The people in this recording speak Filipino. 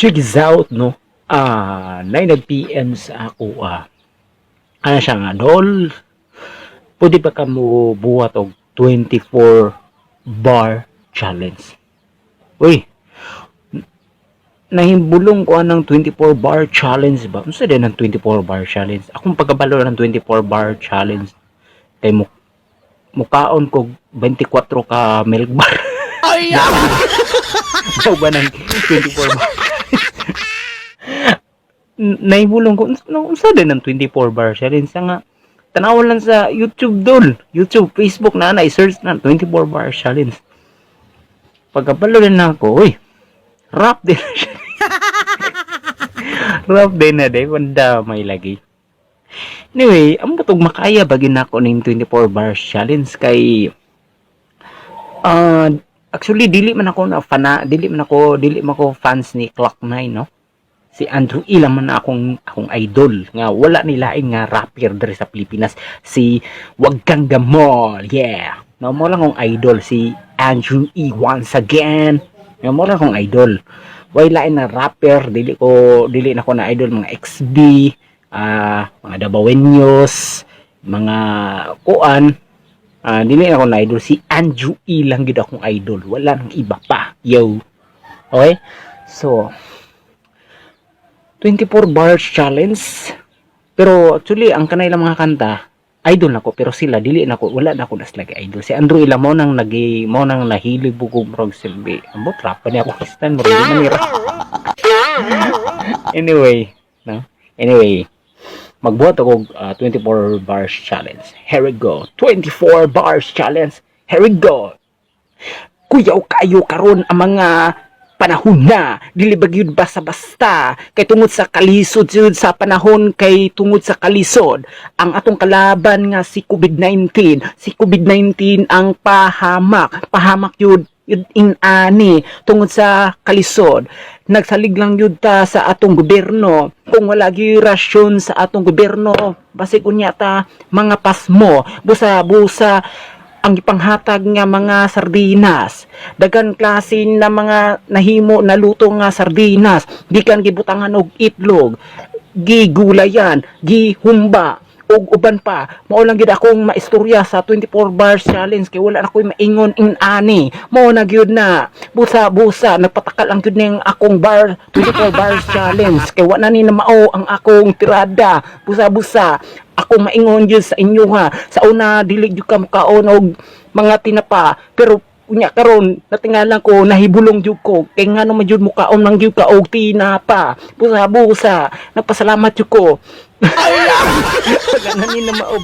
check this out, no? 9 PM sa ako, ano siya nga, dol, pwede ba ka mo buhat og 24 bar challenge? Uy, nahimbulong ko ng 24 bar challenge ba? Ano sa din ng 24 bar challenge? Akong pagkabalo ng 24 bar challenge, kay mukaon ko 24 ka milk bar. Ay, Ito ba ng 24 bar? Naibulong ko, unsa din ng 24 bar challenge nga, tanawan lang sa YouTube dol, YouTube, Facebook na i-search na 24 bar challenge. Pagkapalo din na ako, uy, rap din na siya. Rap din na din, wanda may lagi. Anyway, ang batog makaya bagin ako ng 24 bar challenge kay actually dili man ako fans ni Clock9, no? Si Andrew E lang man akong idol nga wala nilaing nga rapper diri sa Pilipinas, si Wag Kang Gamol. Yeah, no, mo lang akong idol si Andrew E once again. No, mo lang akong idol. Way lain na rapper, dili na ko na idol mga XB, mga Dabawenyos, mga kuan. Dili na ako na idol, si Andrew E lang gid akong idol, wala nang iba pa. Yo. Okay? So 24 bars challenge. Pero actually ang kanay lang mga kanta idol nako, pero sila dili nako, wala na ako naslagi idol. Si Andrew ila mo nang nahili bugog murag silbi. Amo trap pa ni ako kistan mo rin manira. Anyway, magbuhat ako 24 bars challenge. Here we go. 24 bars challenge. Here we go. Kuyaw kayo karon ang mga panahon na dili bagyud basta-basta kay tungod sa kalisod sa panahon, kay tungod sa kalisod ang atong kalaban nga si COVID-19 ang pahamak yun inani tungod sa kalisod. Nagsalig lang yun ta sa atong gobyerno. Kung wala gyud rasyon sa atong gobyerno, basig unya ta mga pasmo busa-busa ang ipanghatag nga mga sardinas, dagan klase na mga nahimo na luto nga sardinas, gikan gibutangan og itlog, gigulayan, gihumba ug uban pa. Mao lang gid akong maistorya sa 24 bars challenge kay wala na koy maingon inani. Mao na gyud na busa-busa nagpatakal ang gyud ning akong 24 bars challenge kay wala ni na mao ang akong tirada. Busa-busa ako maingon yun sa inyo ha. Sa una dili jud ka mukaon og mga tinapa, pero unya karon natingalan ko nahibulong jud ko kay ngano man jud mukaon nang jud ka og tinapa. Busa-busa nagpasalamat jud ko. Ay, pagananin na mao.